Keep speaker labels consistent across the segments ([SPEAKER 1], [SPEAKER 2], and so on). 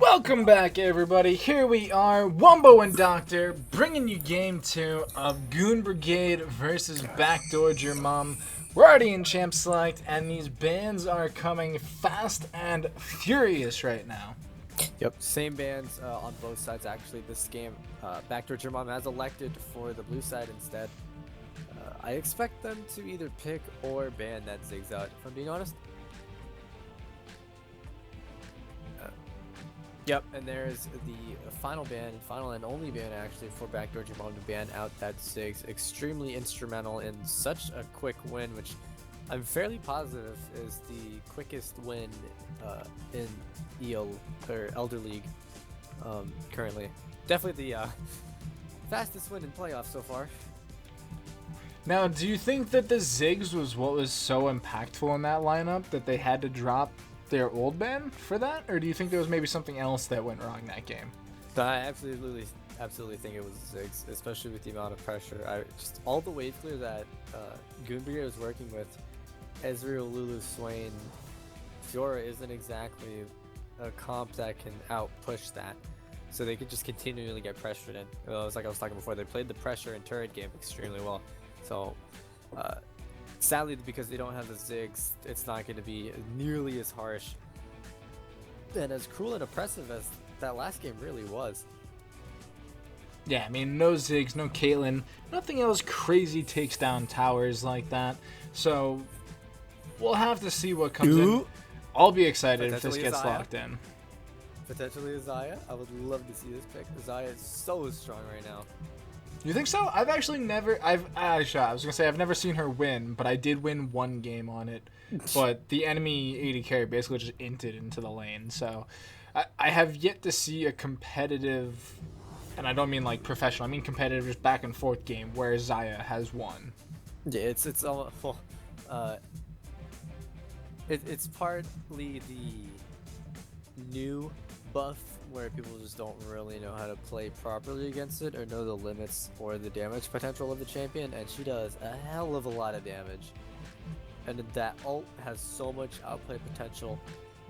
[SPEAKER 1] Welcome back, everybody. Here we are, Wumbo and Doctor, bringing you game 2 of Goon Brigade versus Backdoored Your Mom. We're already in Champ Select, and these bans are coming fast and furious right now.
[SPEAKER 2] Yep, same bans on both sides. Actually, this game, Backdoored Your Mom has elected for the blue side instead. I expect them to either pick or ban that Zigzag, if I'm being honest. Yep, and there's the final ban, final and only ban actually for Backdoored Your Mom to ban out that Ziggs. Extremely instrumental in such a quick win, which I'm fairly positive is the quickest win in EL or Elder League currently. Definitely the fastest win in playoffs so far.
[SPEAKER 1] Now, do you think that the Ziggs was what was so impactful in that lineup that they had to drop their old ban for that, or do you think there was maybe something else that went wrong that game?
[SPEAKER 2] I absolutely think it was Ziggs, especially with the amount of pressure. Just all the wave clear that Goon Brigade was working with, Ezreal, Lulu, Swain, Fiora isn't exactly a comp that can out-push that. So they could just continually get pressured in. It was like I was talking before, they played the pressure and turret game extremely well. So, sadly, because they don't have the Ziggs, it's not going to be nearly as harsh and as cruel and oppressive as that last game really was.
[SPEAKER 1] Yeah, I mean, no Ziggs, no Caitlyn, nothing else crazy takes down towers like that. So, we'll have to see what comes in. I'll be excited if this gets locked in.
[SPEAKER 2] Potentially a Xayah. I would love to see this pick. Xayah is so strong right now.
[SPEAKER 1] You think so? I've actually never. I was gonna say I've never seen her win, but I did win one game on it. But the enemy AD carry basically just inted into the lane, so I have yet to see a competitive, and I don't mean like professional. I mean competitive, just back and forth game where Xayah has won.
[SPEAKER 2] Yeah, it's almost well, it's partly the new buff where people just don't really know how to play properly against it or know the limits or the damage potential of the champion, and she does a hell of a lot of damage. And that ult has so much outplay potential,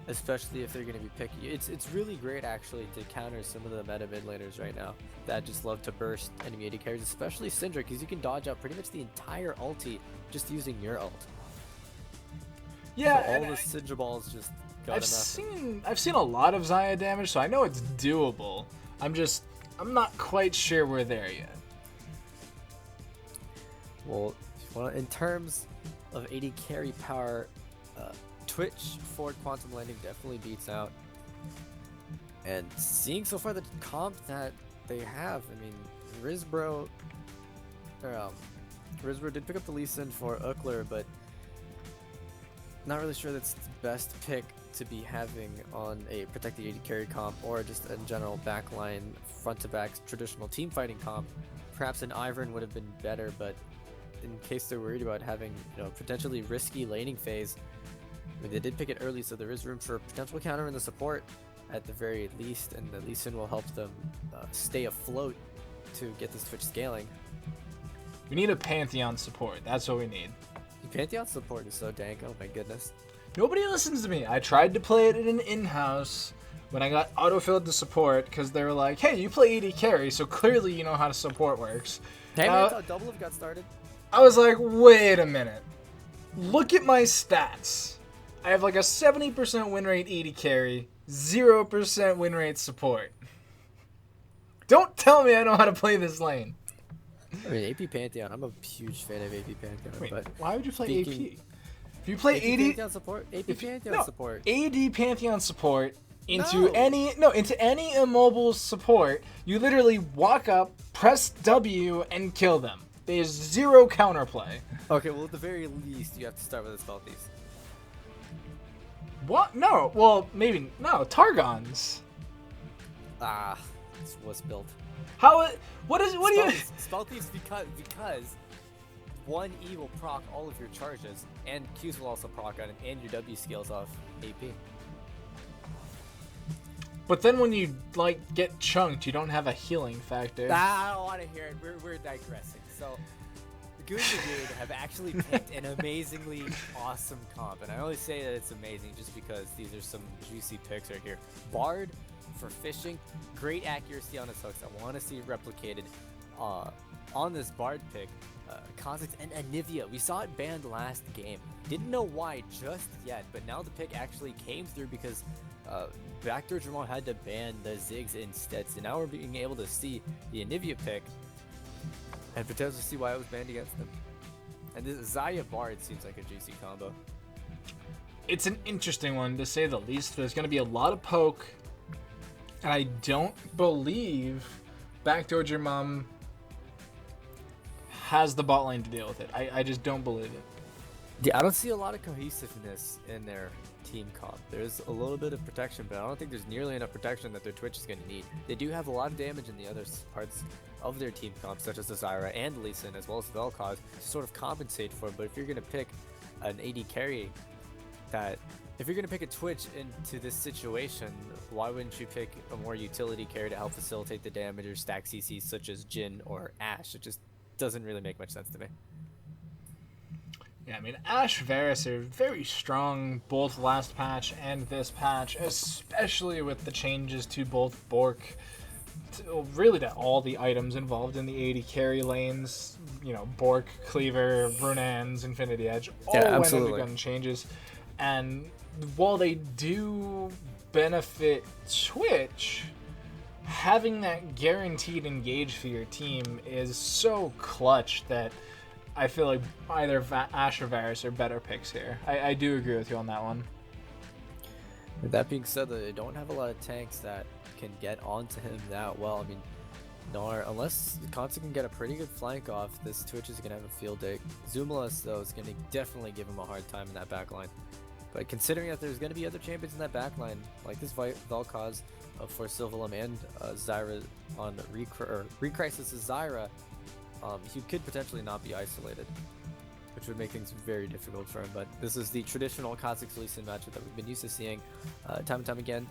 [SPEAKER 2] especially if they're going to be picky. It's really great actually to counter some of the meta mid laners right now that just love to burst enemy AD carries, especially Syndra, because you can dodge out pretty much the entire ulti just using your ult.
[SPEAKER 1] Yeah,
[SPEAKER 2] so all the Syndra balls just
[SPEAKER 1] I've seen a lot of Xayah damage, so I know it's doable. I'm not quite sure we're there yet.
[SPEAKER 2] Well, in terms of AD carry power, Twitch forward quantum landing definitely beats out. And seeing so far the comp that they have, I mean, Rizbro did pick up the Lee Sin for Uckler, but not really sure that's the best pick to be having on a protected AD carry comp, or just in general backline front to back traditional team fighting comp. Perhaps an Ivern would have been better, but in case they're worried about having, potentially risky laning phase, I mean, they did pick it early, so there is room for potential counter in the support at the very least, and the Lee Sin will help them stay afloat to get this Twitch scaling.
[SPEAKER 1] We need a Pantheon support. That's what we need.
[SPEAKER 2] Pantheon support is so dank. Oh my goodness.
[SPEAKER 1] Nobody listens to me. I tried to play it in an in-house when I got autofilled to support because they were like, hey, you play AD carry, so clearly you know how support works.
[SPEAKER 2] Hey, that's how Double got started.
[SPEAKER 1] I was like, wait a minute. Look at my stats. I have like a 70% win rate AD carry, 0% win rate support. Don't tell me I know how to play this lane.
[SPEAKER 2] I mean, AP Pantheon, I'm a huge fan of AP Pantheon.
[SPEAKER 1] Wait,
[SPEAKER 2] but
[SPEAKER 1] why would you play AP? If you play
[SPEAKER 2] AP Pantheon support, support.
[SPEAKER 1] AD Pantheon support into any immobile support, you literally walk up, press W, and kill them. There's zero counterplay.
[SPEAKER 2] Okay, well at the very least, you have to start with a spell thief.
[SPEAKER 1] What? No. Well, maybe no. Targons.
[SPEAKER 2] Ah, this was built.
[SPEAKER 1] What do you?
[SPEAKER 2] Spell thieves because 1E will proc all of your charges, and Qs will also proc on it, and your W scales off AP.
[SPEAKER 1] But then when you get chunked, you don't have a healing factor.
[SPEAKER 2] I don't want to hear it. We're digressing. So Goon Brigade have actually picked an amazingly awesome comp, and I only say that it's amazing just because these are some juicy picks right here. Bard for fishing, great accuracy on his hooks. I want to see it replicated on this Bard pick. Kha'Zix and Anivia, we saw it banned last game. Didn't know why just yet, but now the pick actually came through because Backdoored had to ban the Ziggs instead. So now we're being able to see the Anivia pick and potentially see why it was banned against them. And this Xayah Bard seems like a juicy combo.
[SPEAKER 1] It's an interesting one to say the least. There's going to be a lot of poke, and I don't believe Backdoored Your Mom has the bot lane to deal with it. I just don't believe it.
[SPEAKER 2] Yeah, I don't see a lot of cohesiveness in their team comp. There's a little bit of protection, but I don't think there's nearly enough protection that their Twitch is going to need. They do have a lot of damage in the other parts of their team comp, such as the Zyra and Lee Sin, as well as Vel'Koz, to sort of compensate for it. But if you're going to pick an AD carry if you're going to pick a Twitch into this situation, why wouldn't you pick a more utility carry to help facilitate the damage or stack CCs such as Jhin or Ashe? It just doesn't really make much sense to me.
[SPEAKER 1] Yeah, I mean, Ashe, Varus are very strong both last patch and this patch, especially with the changes to both Bork, really to all the items involved in the AD carry lanes. You know, Bork, Cleaver, Brunan's, Infinity Edge, all went undergone changes. And while they do benefit Twitch, having that guaranteed engage for your team is so clutch that I feel like either Ashe or Varus are better picks here. I do agree with you on that one.
[SPEAKER 2] With that being said, they don't have a lot of tanks that can get onto him that well. I mean, unless Kha'Zix can get a pretty good flank off, this Twitch is going to have a field day. Zumulus, though, is going to definitely give him a hard time in that backline. But considering that there's going to be other champions in that backline, like this Vel'Koz for Sylvalum and Zyra on Recrisis' Zyra, he could potentially not be isolated, which would make things very difficult for him. But this is the traditional Kha'Zix Lee Sin matchup that we've been used to seeing time and time again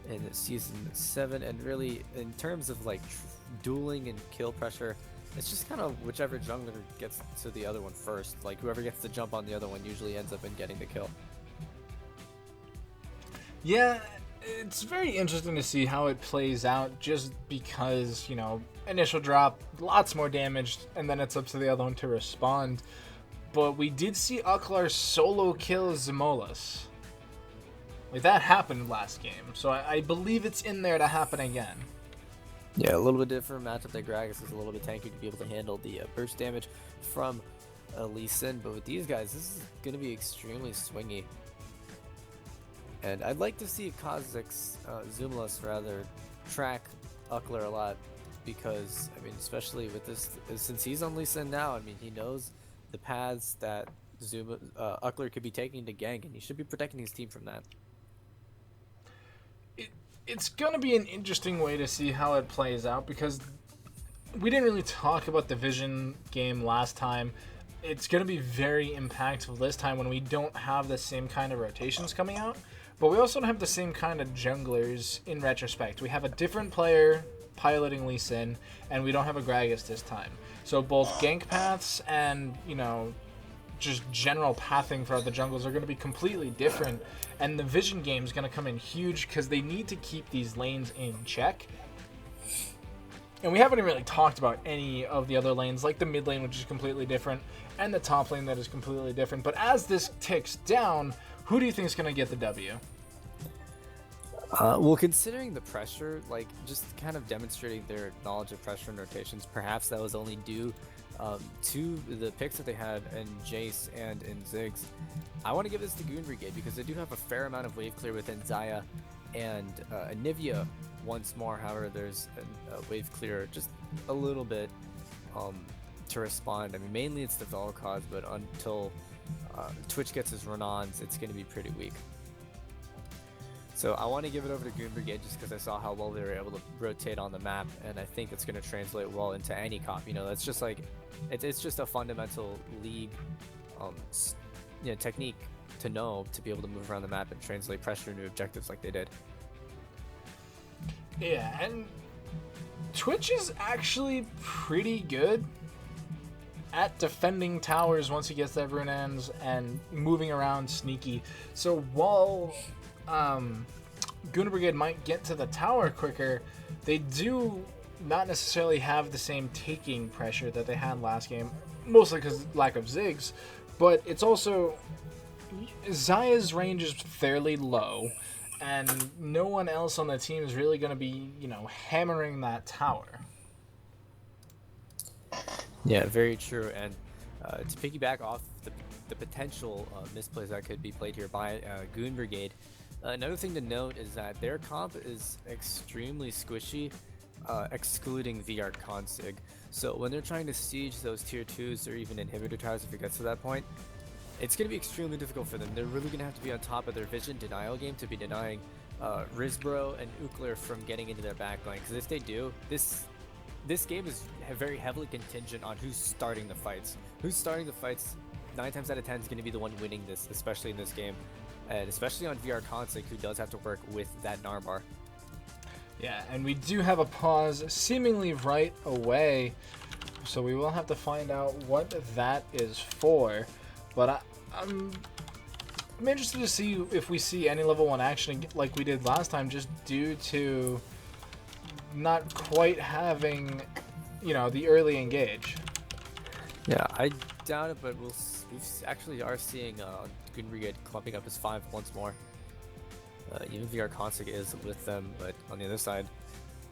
[SPEAKER 2] in Season 7. And really, in terms of like dueling and kill pressure, it's just kind of whichever jungler gets to the other one first. Like whoever gets the jump on the other one usually ends up in getting the kill.
[SPEAKER 1] Yeah, it's very interesting to see how it plays out just because, you know, initial drop, lots more damage, and then it's up to the other one to respond. But we did see Uklar solo kill Zumulus. Like, that happened last game, so I believe it's in there to happen again.
[SPEAKER 2] Yeah, a little bit different matchup. That Gragas is a little bit tanky to be able to handle the burst damage from Lee Sin, but with these guys, this is going to be extremely swingy. And I'd like to see Kha'Zix, Zumulus rather, track Uklar a lot, because, I mean, especially with this, since he's on Lee Sin now, I mean, he knows the paths that Uklar could be taking to gank, and he should be protecting his team from that.
[SPEAKER 1] It's going to be an interesting way to see how it plays out, because we didn't really talk about the Vision game last time. It's going to be very impactful this time when we don't have the same kind of rotations coming out. But we also don't have the same kind of junglers in retrospect. We have a different player piloting Lee Sin, and we don't have a Gragas this time. So both gank paths and, you know, just general pathing for the jungles are going to be completely different. And the Vision game is going to come in huge because they need to keep these lanes in check. And we haven't really talked about any of the other lanes, like the mid lane, which is completely different, and the top lane that is completely different. But as this ticks down, who do you think is going to get the W?
[SPEAKER 2] Well, considering the pressure, like just kind of demonstrating their knowledge of pressure and rotations, perhaps that was only due to the picks that they had in Jace and in Ziggs. I want to give this to Goon Brigade because they do have a fair amount of wave clear within Xayah and Anivia once more. However, there's a wave clear just a little bit to respond. I mean, mainly it's the Vel'Koz, but until Twitch gets his run-ons, it's going to be pretty weak. So I want to give it over to Goon Brigade just because I saw how well they were able to rotate on the map, and I think it's going to translate well into any comp. You know, that's just like, it's just a fundamental league technique to know to be able to move around the map and translate pressure into objectives like they did.
[SPEAKER 1] Yeah, and Twitch is actually pretty good. at defending towers once he gets that rune ends and moving around sneaky. So while Goon Brigade might get to the tower quicker, they do not necessarily have the same taking pressure that they had last game, mostly because lack of Ziggs, but it's also Zaya's range is fairly low, and no one else on the team is really going to be, hammering that tower.
[SPEAKER 2] Yeah, very true. And to piggyback off the potential misplays that could be played here by Goon Brigade, another thing to note is that their comp is extremely squishy, excluding VR consig. So when they're trying to siege those tier 2s or even inhibitor towers, if it gets to that point, it's going to be extremely difficult for them. They're really going to have to be on top of their vision denial game to be denying Rizbro and Ukler from getting into their backline. Because if they do, this game is very heavily contingent on who's starting the fights. Who's starting the fights 9 times out of 10 is going to be the one winning this, especially in this game. And especially on VR Consig, who does have to work with that Narbar.
[SPEAKER 1] Yeah, and we do have a pause seemingly right away, so we will have to find out what that is for. But I'm interested to see if we see any level 1 action like we did last time, just due to not quite having, the early engage.
[SPEAKER 2] Yeah, I doubt it, but we actually are seeing Goon Brigade clumping up as 5 once more. Even VR Consig is with them, but on the other side,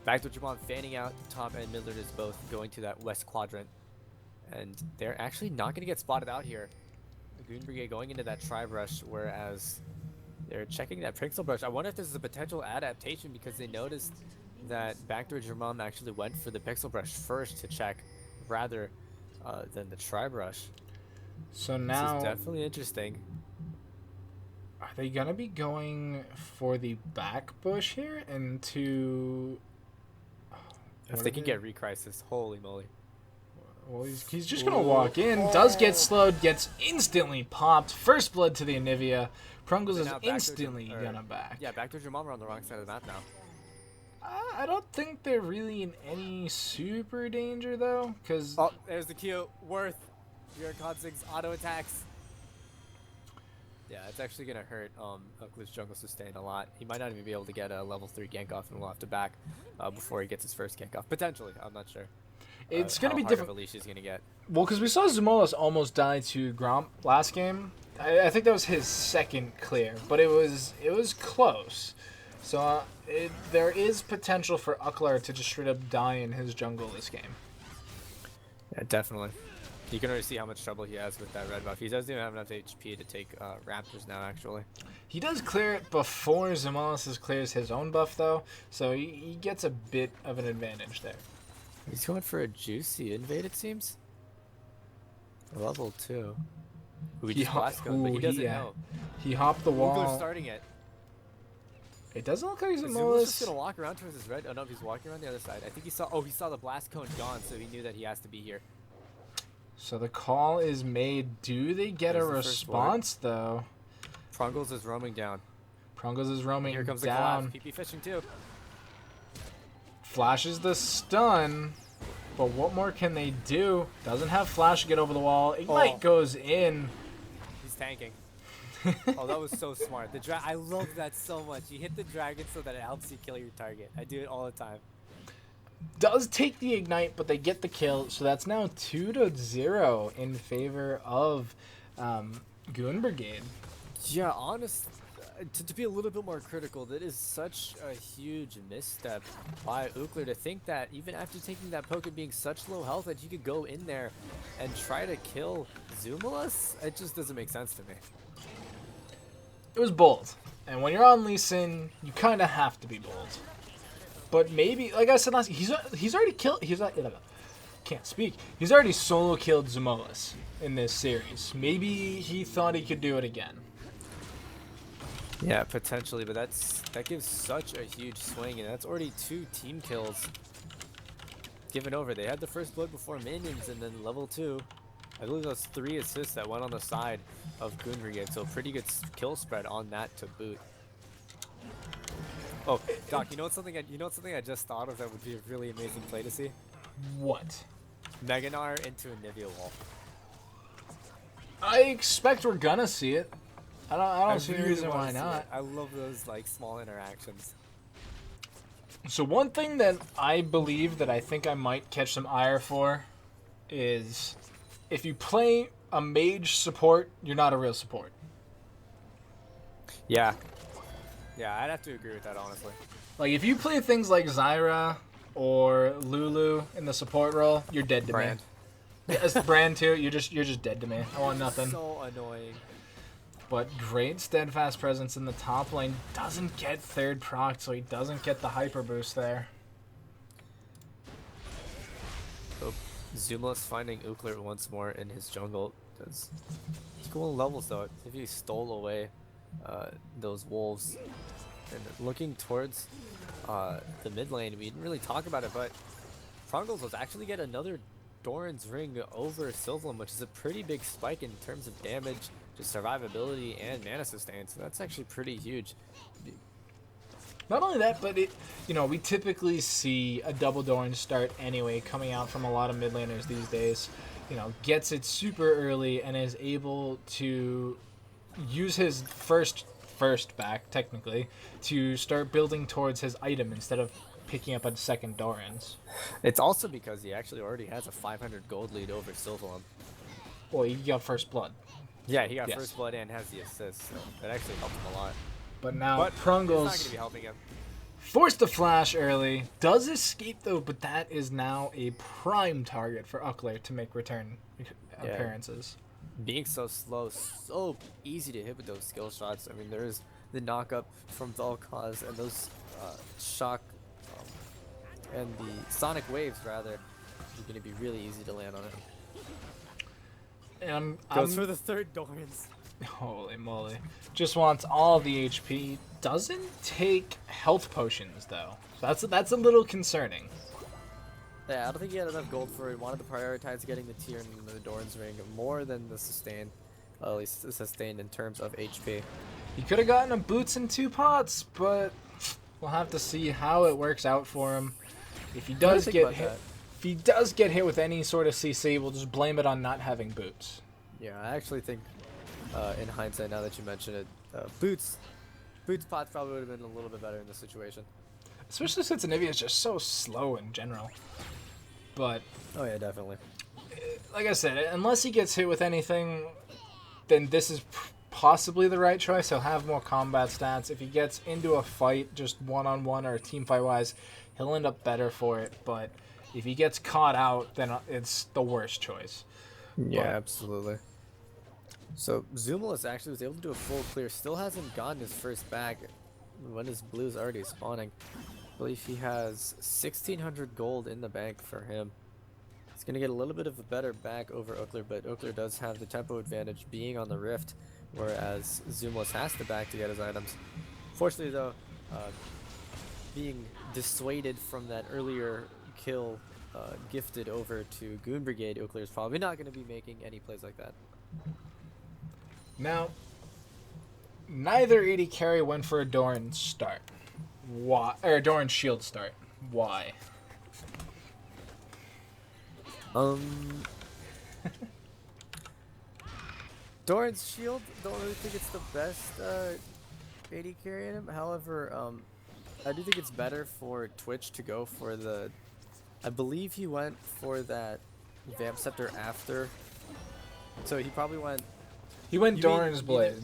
[SPEAKER 2] Backdoored Jabon fanning out, top and Millard is both going to that west quadrant. And they're actually not going to get spotted out here. The Goon Brigade going into that Tribe Rush, whereas they're checking that Pixel Brush. I wonder if this is a potential adaptation because they noticed that Backdoored Jabon actually went for the Pixel Brush first to check rather than the Tribe Rush.
[SPEAKER 1] So now,
[SPEAKER 2] this is definitely interesting.
[SPEAKER 1] Are they going to be going for the back bush here into...
[SPEAKER 2] If they can get Recrisis, holy moly.
[SPEAKER 1] Well, he's just going to walk in, does get slowed, gets instantly popped. First blood to the Anivia. Prungles is instantly going to back.
[SPEAKER 2] Yeah, Backdoored Jabon are on the wrong side of the map now.
[SPEAKER 1] I don't think they're really in any super danger, though, because...
[SPEAKER 2] Oh, there's the Q. Worth. VR Consig's auto attacks. Yeah, it's actually going to hurt Ukler's jungle sustain a lot. He might not even be able to get a level 3 gank off, and we'll have to back before he gets his first gank off. Potentially, I'm not sure.
[SPEAKER 1] It's going to be different.
[SPEAKER 2] How hard of a leash he's going to get.
[SPEAKER 1] Well, because we saw Zumolas almost die to Gromp last game. I think that was his second clear, but it was close. So there is potential for Ukler to just straight up die in his jungle this game.
[SPEAKER 2] Yeah, definitely. You can already see how much trouble he has with that red buff. He doesn't even have enough HP to take Raptors now, actually. He
[SPEAKER 1] does clear it before Zumolas clears his own buff, though, so he gets a bit of an advantage there.
[SPEAKER 2] He's going for a juicy invade, it seems. Level 2. Ooh, he doesn't know.
[SPEAKER 1] He hopped the wall.
[SPEAKER 2] Ugler's starting it.
[SPEAKER 1] It doesn't look like
[SPEAKER 2] Zumolas just gonna walk around towards his red. Oh no, he's walking around the other side. I think he saw. Oh, he saw the blast cone gone, so he knew that he has to be here.
[SPEAKER 1] So the call is made. Do they get a response though?
[SPEAKER 2] Prungles is roaming down.
[SPEAKER 1] Prungles is roaming
[SPEAKER 2] down. Here comes
[SPEAKER 1] down.
[SPEAKER 2] the collapse. PP fishing too.
[SPEAKER 1] Flashes the stun, but what more can they do? Doesn't have flash to get over the wall. Ignite goes in.
[SPEAKER 2] He's tanking. Oh, that was so smart. I love that so much. You hit the dragon so that it helps you kill your target. I do it all the time.
[SPEAKER 1] Does take the ignite, but they get the kill. So that's now 2-0 in favor of Goon Brigade.
[SPEAKER 2] Yeah, honest. To be a little bit more critical, that is such a huge misstep by Ukler to think that even after taking that poke and being such low health that you could go in there and try to kill Zumolas. It just doesn't make sense to me.
[SPEAKER 1] It was bold, and when you're on Lee Sin, you kind of have to be bold. But maybe, like I said last, he's already killed. Can't speak. He's already solo killed Zumolas in this series. Maybe he thought he could do it again.
[SPEAKER 2] Yeah, potentially, but that gives such a huge swing, and that's already 2 team kills given over. They had the first blood before minions, and then level 2. I believe those 3 assists that went on the side of Goon Brigade, so pretty good kill spread on that to boot. Oh, Doc, you know something I just thought of that would be a really amazing play to see?
[SPEAKER 1] What?
[SPEAKER 2] Meganar into a Nivea wall.
[SPEAKER 1] I expect we're gonna see it. I don't see any
[SPEAKER 2] really
[SPEAKER 1] reason
[SPEAKER 2] wanna
[SPEAKER 1] why
[SPEAKER 2] see
[SPEAKER 1] not.
[SPEAKER 2] it. I love those like small interactions.
[SPEAKER 1] So one thing that I believe that I think I might catch some ire for is if you play a mage support, you're not a real support.
[SPEAKER 2] Yeah. Yeah, I'd have to agree with that, honestly.
[SPEAKER 1] Like if you play things like Zyra or Lulu in the support role, you're dead to
[SPEAKER 2] Brand.
[SPEAKER 1] me. Yes, Brand too. You're just dead to me. I want nothing.
[SPEAKER 2] So annoying.
[SPEAKER 1] But great steadfast presence in the top lane. Doesn't get third proc, so he doesn't get the hyper boost there.
[SPEAKER 2] So Zumla's finding Ukler once more in his jungle. He's cool levels though. If he stole away those wolves and looking towards the mid lane, we didn't really talk about it, but Prongles was actually get another Doran's Ring over Sylveon, which is a pretty big spike in terms of damage, just survivability and mana sustain. So that's actually pretty huge.
[SPEAKER 1] Not only that, but we typically see a double Doran start anyway coming out from a lot of mid laners these days. Gets it super early and is able to use his first back, technically, to start building towards his item instead of picking up a second Doran's.
[SPEAKER 2] It's also because he actually already has a 500 gold lead over Sylveon.
[SPEAKER 1] Well, he got first blood.
[SPEAKER 2] Yeah, he got
[SPEAKER 1] Yes.
[SPEAKER 2] first blood and has the assist, so that actually helped him a lot.
[SPEAKER 1] But now
[SPEAKER 2] But it's not
[SPEAKER 1] Prungles
[SPEAKER 2] going to be helping him.
[SPEAKER 1] forced to flash early. Does escape though, but that is now a prime target for Ukler to make return appearances.
[SPEAKER 2] Being so slow, so easy to hit with those skill shots. I mean, there's the knock-up from Vel'Koz and those shock and the sonic waves, rather, are going to be really easy to land on him.
[SPEAKER 1] And
[SPEAKER 2] Goes for the third Dorans.
[SPEAKER 1] holy moly. Just wants all the HP. Doesn't take health potions, though. So that's a little concerning.
[SPEAKER 2] Yeah, I don't think he had enough gold for it. He wanted to prioritize getting the tier in the Doran's Ring more than the sustain. Well, at least the sustain in terms of HP.
[SPEAKER 1] He could have gotten a boots in 2 pots, but we'll have to see how it works out for him. If he does get hit, with any sort of CC, we'll just blame it on not having boots.
[SPEAKER 2] Yeah, I actually think, in hindsight, now that you mention it, boots pots probably would have been a little bit better in this situation.
[SPEAKER 1] Especially since Anivia is just so slow in general. But
[SPEAKER 2] Oh yeah, definitely.
[SPEAKER 1] like I said, unless he gets hit with anything, then this is possibly the right choice. He'll have more combat stats. If he gets into a fight, just one-on-one or team fight-wise, he'll end up better for it. But if he gets caught out, then it's the worst choice.
[SPEAKER 2] Yeah,
[SPEAKER 1] But
[SPEAKER 2] absolutely. So Zumulus actually was able to do a full clear. Still hasn't gotten his first bag when his blue's already spawning. I believe he has 1,600 gold in the bank for him. He's going to get a little bit of a better back over Ukler, but Ukler does have the tempo advantage being on the Rift, whereas Zumulus has to back to get his items. Fortunately, though, being dissuaded from that earlier kill gifted over to Goon Brigade, Ukler is probably not going to be making any plays like that.
[SPEAKER 1] now, neither AD carry went for a Doran start. Why? Or a Doran shield start. Why?
[SPEAKER 2] Doran's shield, don't really think it's the best AD carry in him. However, I do think it's better for Twitch to go for the... I believe he went for that Vamp Scepter after. So he probably went...
[SPEAKER 1] He went
[SPEAKER 2] You
[SPEAKER 1] Doran's
[SPEAKER 2] mean-
[SPEAKER 1] Blade.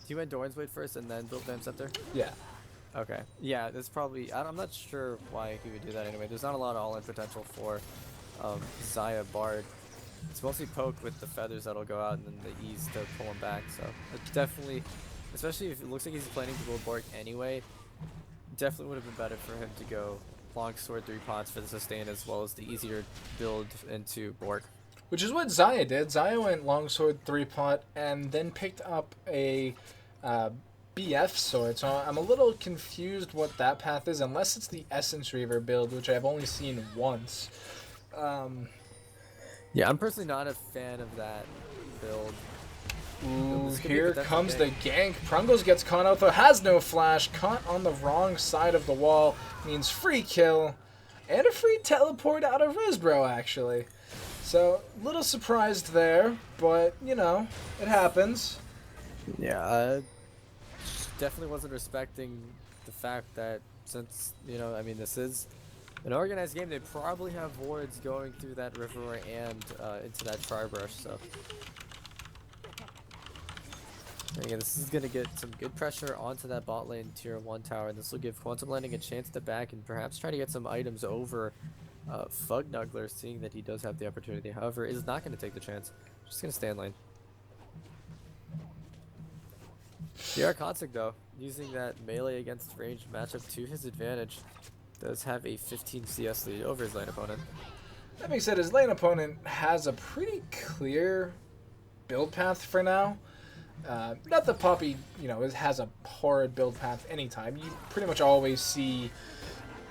[SPEAKER 2] He went Doran's Blade first and then built Vamp Scepter?
[SPEAKER 1] Yeah.
[SPEAKER 2] Okay. Yeah, that's probably... I'm not sure why he would do that anyway. There's not a lot of all-in potential for Xayah Bard. It's mostly poke with the feathers that'll go out and then the ease to pull him back. So it's definitely, especially if it looks like he's planning to go Bork anyway, definitely would have been better for him to go Longsword 3 pots for the sustain as well as the easier build into Bork.
[SPEAKER 1] Which is what Xayah did. Xayah went Longsword 3-pot and then picked up a BF sword. So I'm a little confused what that path is, unless it's the Essence Reaver build, which I've only seen once.
[SPEAKER 2] Yeah, I'm personally not a fan of that build.
[SPEAKER 1] Ooh,
[SPEAKER 2] This could be
[SPEAKER 1] here
[SPEAKER 2] the
[SPEAKER 1] comes the
[SPEAKER 2] definite
[SPEAKER 1] gank. Prungles gets caught out, though has no flash. Caught on the wrong side of the wall means free kill. And a free teleport out of Risbro, actually. So, little surprised there, but, you know, it happens.
[SPEAKER 2] Yeah, definitely wasn't respecting the fact that since, you know, I mean, this is an organized game, they probably have wards going through that river and into that Tribrush, so. And again, this is going to get some good pressure onto that bot lane tier 1 tower, and this will give Quantum Landing a chance to back and perhaps try to get some items over Fugnuggler, seeing that he does have the opportunity. However, is not going to take the chance. Just going to stay in lane. DR Kontzik, though, using that melee against ranged matchup to his advantage, does have a 15 CS lead over his lane opponent.
[SPEAKER 1] That being said, his lane opponent has a pretty clear build path for now. Not that Poppy, you know, has a horrid build path anytime. You pretty much always see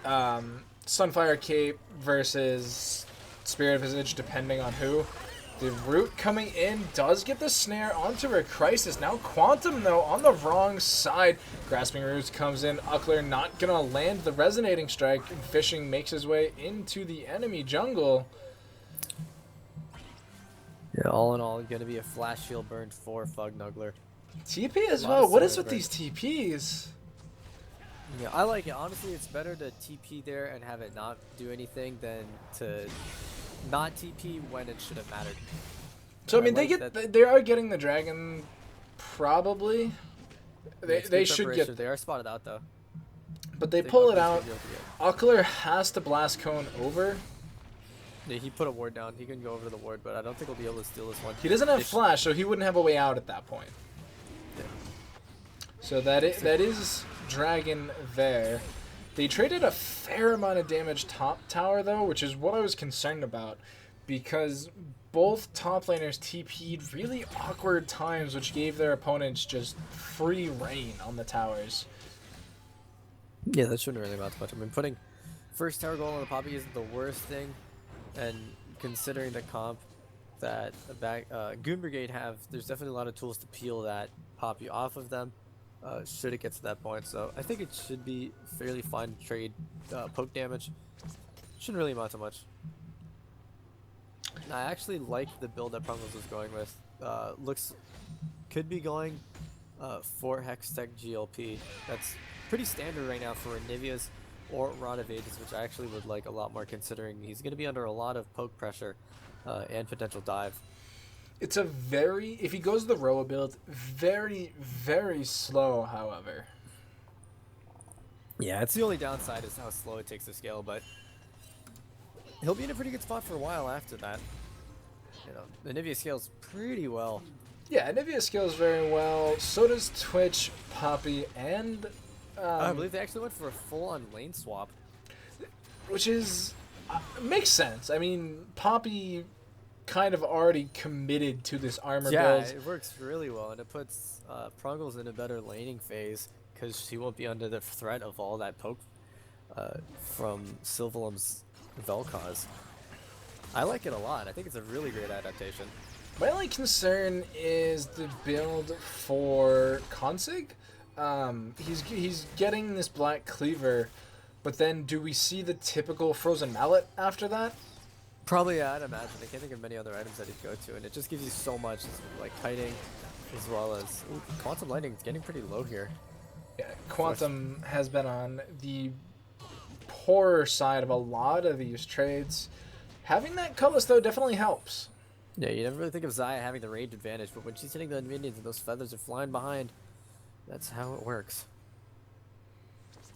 [SPEAKER 1] Sunfire Cape versus Spirit Visage, depending on who. The root coming in does get the snare onto a Crisis. Now Quantum, though, on the wrong side. Grasping Roots comes in. Uckler not going to land the Resonating Strike. And Fishing makes his way into the enemy jungle.
[SPEAKER 2] Yeah, all in all, going to be a flash shield burned for Fugnuggler.
[SPEAKER 1] TP as well. What is with these TPs?
[SPEAKER 2] Yeah, I like it. Honestly, it's better to TP there and have it not do anything than to not TP when it should have mattered.
[SPEAKER 1] So I mean, they are getting the dragon, probably. They should get.
[SPEAKER 2] They are spotted out though.
[SPEAKER 1] But they pull it out. Uckler has to blast cone over.
[SPEAKER 2] Yeah, he put a ward down. He can go over to the ward, but I don't think he'll be able to steal this one.
[SPEAKER 1] He doesn't have flash, so he wouldn't have a way out at that point.
[SPEAKER 2] Yeah.
[SPEAKER 1] So that is dragon there. They traded a fair amount of damage top tower, though, which is what I was concerned about, because both top laners TP'd really awkward times, which gave their opponents just free reign on the towers.
[SPEAKER 2] Yeah, that shouldn't really amount to much. I mean, putting first tower goal on the Poppy isn't the worst thing, and considering the comp that Goon Brigade have, there's definitely a lot of tools to peel that Poppy off of them. Should it get to that point, so I think it should be fairly fine to trade poke damage. Shouldn't really amount to much. I actually like the build that Prungles was going with. Could be going 4 Hextech GLP. That's pretty standard right now for Anivia's or Rod of Ages, which I actually would like a lot more, considering he's going to be under a lot of poke pressure and potential dive.
[SPEAKER 1] It's a very, if he goes the Roa build, very, very slow, however.
[SPEAKER 2] Yeah, it's the only downside is how slow it takes to scale, but he'll be in a pretty good spot for a while after that. You know, Anivia scales pretty well.
[SPEAKER 1] Yeah, Anivia scales very well. So does Twitch, Poppy, and...
[SPEAKER 2] I believe they actually went for a full-on lane swap.
[SPEAKER 1] Which is... makes sense. I mean, Poppy kind of already committed to this armor build.
[SPEAKER 2] Yeah, it works really well, and it puts Prungles in a better laning phase, because he won't be under the threat of all that poke from Sylvalum's Vel'Koz. I like it a lot. I think it's a really great adaptation.
[SPEAKER 1] My only concern is the build for Kontzik. He's getting this Black Cleaver, but then do we see the typical Frozen Mallet after that?
[SPEAKER 2] Probably, yeah, I'd imagine. I can't think of many other items that he'd go to, and it just gives you so much, like kiting, as well as Quantum Lightning. It's getting pretty low here.
[SPEAKER 1] Yeah, Quantum has been on the poorer side of a lot of these trades. Having that Cutlass, though, definitely helps.
[SPEAKER 2] Yeah, you never really think of Xayah having the range advantage, but when she's hitting the minions and those feathers are flying behind, that's how it works.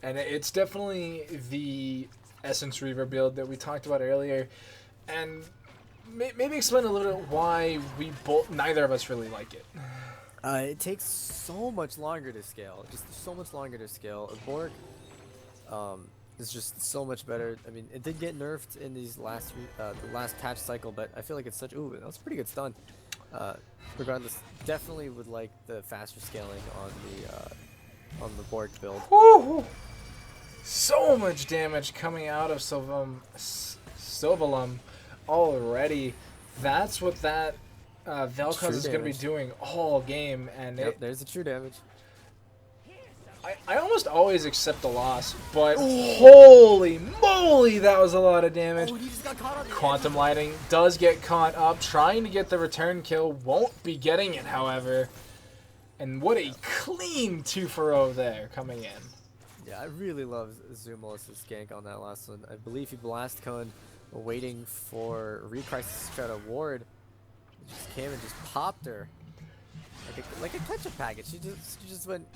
[SPEAKER 1] And it's definitely the Essence Reaver build that we talked about earlier. And maybe explain a little bit why neither of us really like it.
[SPEAKER 2] It takes so much longer to scale. Just so much longer to scale. Borg is just so much better. I mean, it did get nerfed in these the last patch cycle, but I feel like it's such... Ooh, that was a pretty good stun. Regardless, definitely would like the faster scaling on the Borg build.
[SPEAKER 1] Woo! So much damage coming out of Sylvalum already. That's what that Vel'Koz is going to be doing all game, and
[SPEAKER 2] yep, there's the true damage.
[SPEAKER 1] I almost always accept a loss, but holy moly, that was a lot of damage.
[SPEAKER 2] Oh, he just got caught on the
[SPEAKER 1] Quantum Lighting does get caught up, trying to get the return kill, won't be getting it, however. And what a clean 2-for-0 there coming in.
[SPEAKER 2] Yeah, I really love Zumos' gank on that last one. I believe he blast cone, waiting for Recrisis to try to ward. He just came and just popped her. Like a ketchup packet. She just went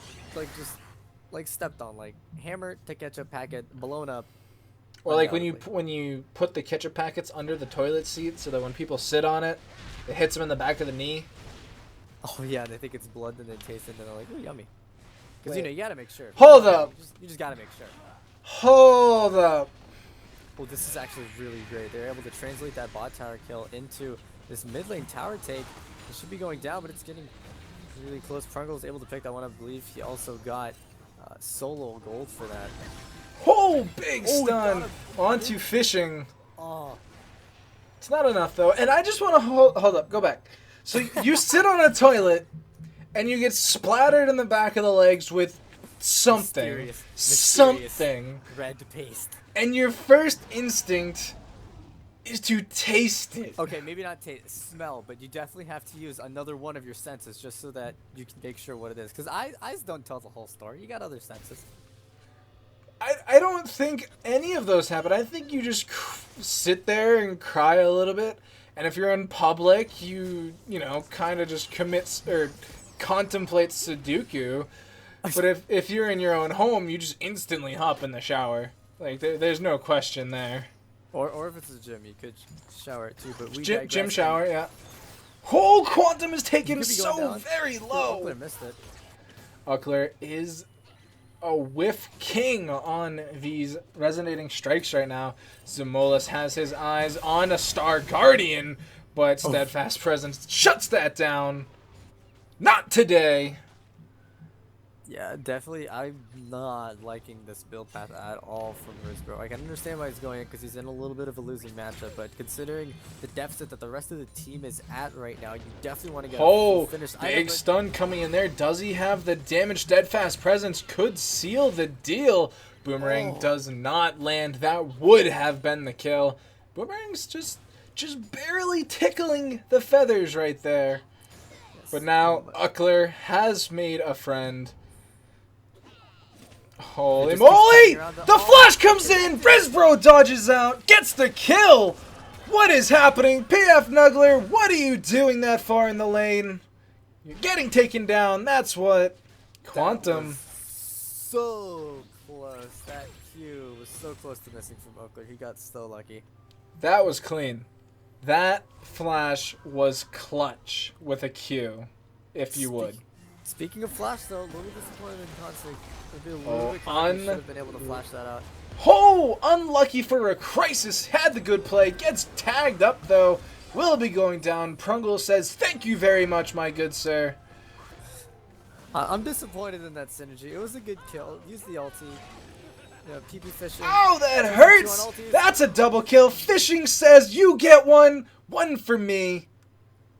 [SPEAKER 2] like stepped on, like hammer to ketchup packet, blown up.
[SPEAKER 1] Or like when you put the ketchup packets under the toilet seat so that when people sit on it, it hits them in the back of the knee.
[SPEAKER 2] Oh yeah, they think it's blood and then taste it and they're like, ooh, yummy. Because you gotta make sure.
[SPEAKER 1] Hold up.
[SPEAKER 2] You just gotta make sure.
[SPEAKER 1] Hold up.
[SPEAKER 2] Well, this is actually really great. They're able to translate that bot tower kill into this mid lane tower take. It should be going down, but it's getting really close. Prungle's able to pick that one up. I believe he also got solo gold for that.
[SPEAKER 1] Oh, big stun onto fishing.
[SPEAKER 2] Oh.
[SPEAKER 1] It's not enough though. And I just want to hold up. Go back. So you sit on a toilet and you get splattered in the back of the legs with something.
[SPEAKER 2] Mysterious red paste.
[SPEAKER 1] And your first instinct is to taste it.
[SPEAKER 2] Okay, maybe not taste, smell, but you definitely have to use another one of your senses just so that you can make sure what it is. Because eyes don't tell the whole story. You got other senses.
[SPEAKER 1] I don't think any of those happen. I think you just sit there and cry a little bit. And if you're in public, you know, kind of just commit or contemplate Sudoku. But if you're in your own home, you just instantly hop in the shower. Like, there's no question there.
[SPEAKER 2] Or if it's a gym, you could shower it too. But we
[SPEAKER 1] gym shower, yeah. Whole Quantum is taken so very low.
[SPEAKER 2] Uckler missed it.
[SPEAKER 1] Uckler is a whiff king on these resonating strikes right now. Zumolus has his eyes on a Star Guardian, but Steadfast Presence shuts that down. Not today.
[SPEAKER 2] Yeah, definitely. I'm not liking this build path at all from Rizbro. I can understand why he's going in because he's in a little bit of a losing matchup, but considering the deficit that the rest of the team is at right now, you definitely want to get a finished item.
[SPEAKER 1] Big stun coming in there. Does he have the damage? Steadfast Presence could seal the deal. Boomerang does not land. That would have been the kill. Boomerang's just barely tickling the feathers right there. Yes, but now Uckler has made a friend. Holy moly! The flash comes in! Rizbro dodges out, gets the kill! What is happening? PF Nuggler, what are you doing that far in the lane? You're getting taken down, that's what. Quantum.
[SPEAKER 2] So close. That Q was so close to missing from Uckler. He got so lucky.
[SPEAKER 1] That was clean. That flash was clutch with a Q, if you would.
[SPEAKER 2] Speaking of flash, though, a little disappointed in Consig. Maybe a little bit should have been able to flash that out.
[SPEAKER 1] Oh, unlucky for a crisis. Had the good play. Gets tagged up, though. Will be going down. Prungle says, thank you very much, my good sir.
[SPEAKER 2] I'm disappointed in that synergy. It was a good kill. Use the ulti. You know, PP fishing.
[SPEAKER 1] Oh, that hurts. That's a double kill. Fishing says, you get one. One for me.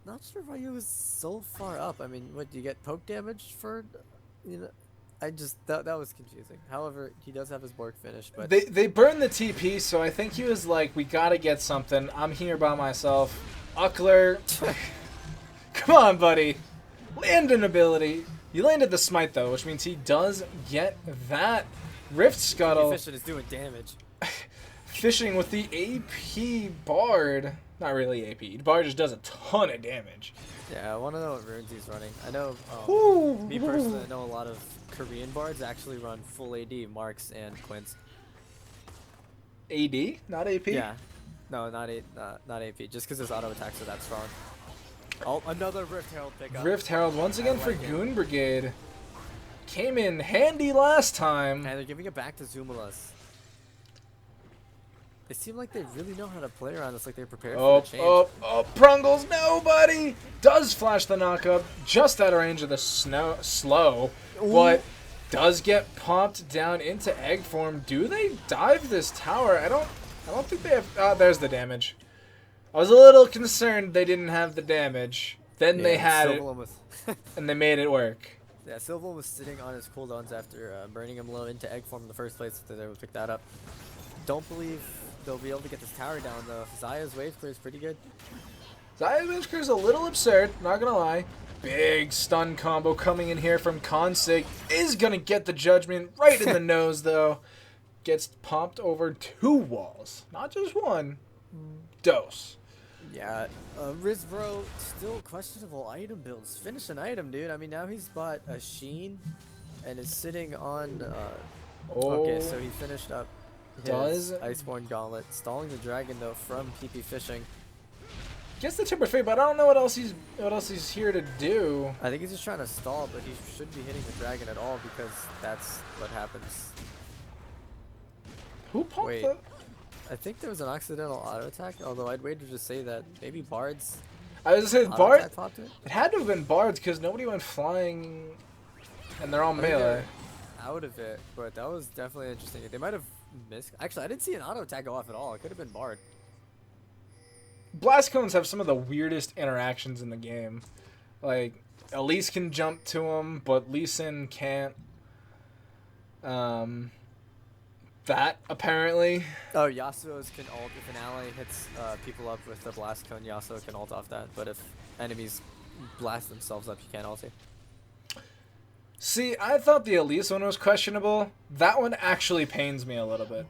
[SPEAKER 2] Not sure why he was so far up. I mean, what, do you get poke damage for, you know? I just, that was confusing. However, he does have his Bork finish, but...
[SPEAKER 1] They burned the TP, so I think he was like, we gotta get something. I'm here by myself. Uckler. Come on, buddy. Land an ability. You landed the smite, though, which means he does get that. Rift Scuttle.
[SPEAKER 2] Fishing is doing damage.
[SPEAKER 1] Fishing with the AP Bard. Not really AP. Bard just does a ton of damage.
[SPEAKER 2] Yeah, I want to know what runes he's running. I know, me personally, I know a lot of Korean bards actually run full AD, Marks and Quints.
[SPEAKER 1] AD? Not AP?
[SPEAKER 2] Yeah. No, not AP. Just because his auto attacks are that strong. Oh, another Rift Herald pickup.
[SPEAKER 1] Rift Herald once again for Goon Brigade. Came in handy last time.
[SPEAKER 2] And they're giving it back to Zumulus. They seem like they really know how to play around this, like they're prepared for the change.
[SPEAKER 1] Oh, Prungles, nobody! Does flash the knockup, just out of range of the slow, but does get popped down into egg form. Do they dive this tower? I don't think they have, there's the damage. I was a little concerned they didn't have the damage. Then they had it, and they made it work.
[SPEAKER 2] Yeah, Silva was sitting on his cooldowns after burning him low into egg form in the first place, so they would pick that up. Don't believe they'll be able to get this tower down, though. Zaya's wave clear is pretty good.
[SPEAKER 1] Zaya's wave clear is a little absurd, not gonna lie. Big stun combo coming in here from Consig. Is gonna get the judgment right in the nose, though. Gets popped over 2 walls. Not just one. Dose.
[SPEAKER 2] Yeah, Rizbro, still questionable item builds. Finish an item, dude. I mean, now he's bought a Sheen and is sitting on... Okay, so he finished up his Iceborne Gauntlet, stalling the dragon, though, from PP Fishing.
[SPEAKER 1] Gets the Timber Fate, but I don't know what else he's here to do.
[SPEAKER 2] I think he's just trying to stall, but he shouldn't be hitting the dragon at all because that's what happens.
[SPEAKER 1] Who popped
[SPEAKER 2] Wait,
[SPEAKER 1] that?
[SPEAKER 2] I think there was an accidental auto attack, although I'd wager to say that maybe Bard's
[SPEAKER 1] I was gonna say
[SPEAKER 2] auto
[SPEAKER 1] Bard.
[SPEAKER 2] attack popped it?
[SPEAKER 1] It had to have been Bards because nobody went flying, and they're all melee.
[SPEAKER 2] Out of it, but that was definitely interesting. They might have missed. Actually, I didn't see an auto attack go off at all. It could have been Bard.
[SPEAKER 1] Blast cones have some of the weirdest interactions in the game. Like, Elise can jump to him, but Lee Sin can't. That, apparently.
[SPEAKER 2] Oh, Yasuo's can ult. If an ally hits people up with the blast cone, Yasuo can ult off that. But if enemies blast themselves up, you can't ult it.
[SPEAKER 1] See, I thought the Elise one was questionable. That one actually pains me a little bit.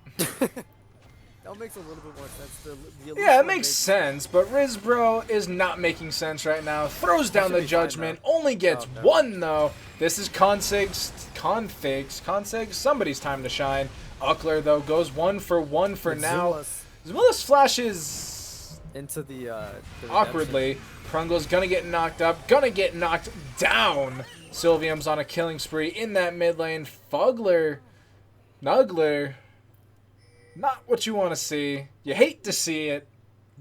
[SPEAKER 2] That makes a little bit more sense.
[SPEAKER 1] Yeah, it makes sense, but Rizbro is not making sense right now. Throws down the judgment, only gets one though. This is Consig, somebody's time to shine. Uckler though goes 1 for 1 for now. Zulus flashes
[SPEAKER 2] into the
[SPEAKER 1] awkwardly. Prungle's gonna get knocked up, gonna get knocked down. Sylvium's on a killing spree in that mid lane. Nuggler. Not what you want to see. You hate to see it.